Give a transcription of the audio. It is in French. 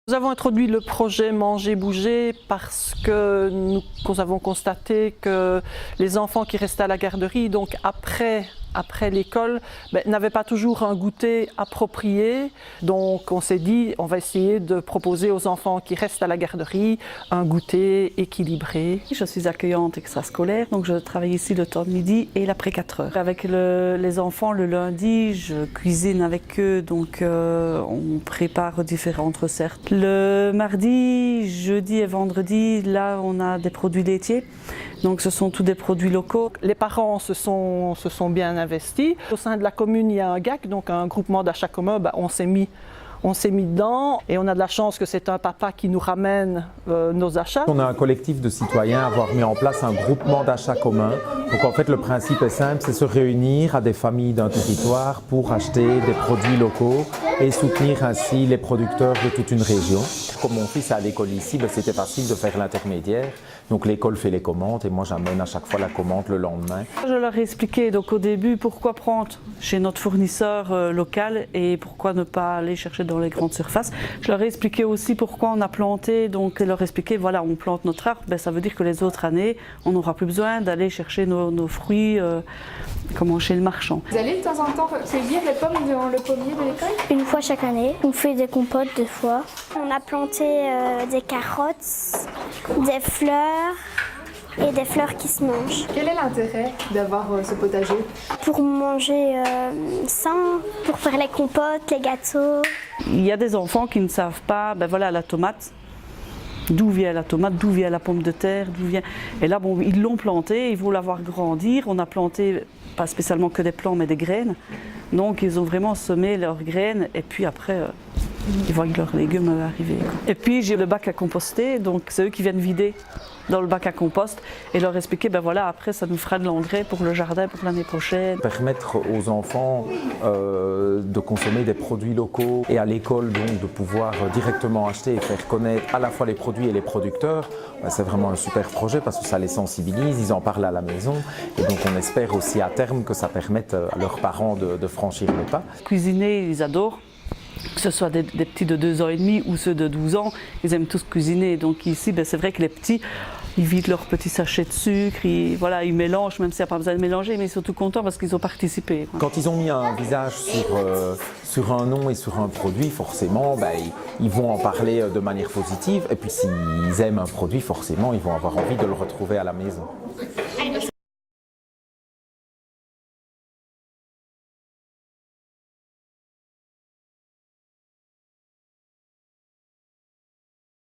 Nous avons introduit le projet Manger Bouger parce que nous avons constaté que les enfants qui restaient à la garderie, donc après l'école, n'avaient pas toujours un goûter approprié. Donc on s'est dit, on va essayer de proposer aux enfants qui restent à la garderie un goûter équilibré. Je suis accueillante extrascolaire, donc je travaille ici le temps de midi et l'après 4 heures. Avec les enfants, le lundi, je cuisine avec eux, donc on prépare différentes recettes. Le mardi, jeudi et vendredi, là on a des produits laitiers. Donc ce sont tous des produits locaux. Les parents se sont bien investis. Au sein de la commune, il y a un GAC, donc un groupement d'achat commun. On s'est mis dedans et on a de la chance que c'est un papa qui nous ramène nos achats. On a un collectif de citoyens à avoir mis en place un groupement d'achat commun. Donc en fait le principe est simple, c'est se réunir à des familles d'un territoire pour acheter des produits locaux et soutenir ainsi les producteurs de toute une région. Comme mon fils est à l'école ici, c'était facile de faire l'intermédiaire. Donc l'école fait les commandes et moi j'amène à chaque fois la commande le lendemain. Je leur ai expliqué donc au début pourquoi prendre chez notre fournisseur local et pourquoi ne pas aller chercher dans les grandes surfaces. Je leur ai expliqué aussi pourquoi on a planté, donc leur expliquer voilà, on plante notre arbre, ça veut dire que les autres années on n'aura plus besoin d'aller chercher nos fruits chez le marchand. Vous allez de temps en temps cueillir les pommes dans le pommier de l'école? Une fois chaque année, on fait des compotes 2 fois. On a planté des carottes, des fleurs et des fleurs qui se mangent. Quel est l'intérêt d'avoir ce potager? Pour manger sain, pour faire les compotes, les gâteaux. Il y a des enfants qui ne savent pas, la tomate. D'où vient la tomate, d'où vient la pomme de terre, d'où vient... Et là, ils l'ont planté, ils vont la voir grandir. On a planté, pas spécialement que des plants, mais des graines. Donc, ils ont vraiment semé leurs graines et puis après, ils voient que leurs légumes arriver. Et puis, j'ai le bac à composter, donc c'est eux qui viennent vider dans le bac à compost et leur expliquer, après, ça nous fera de l'engrais pour le jardin pour l'année prochaine. Permettre aux enfants de consommer des produits locaux et à l'école donc de pouvoir directement acheter et faire connaître à la fois les produits et les producteurs, c'est vraiment un super projet parce que ça les sensibilise, ils en parlent à la maison et donc on espère aussi à terme que ça permette à leurs parents de franchir le pas. Cuisiner, ils adorent. Que ce soit des petits de 2 ans et demi ou ceux de 12 ans, ils aiment tous cuisiner. Donc ici, c'est vrai que les petits, ils vident leurs petits sachets de sucre, ils mélangent, même s'il n'y a pas besoin de mélanger, mais ils sont tout contents parce qu'ils ont participé. Quand ils ont mis un visage sur un nom et sur un produit, forcément, ils vont en parler de manière positive. Et puis s'ils aiment un produit, forcément, ils vont avoir envie de le retrouver à la maison.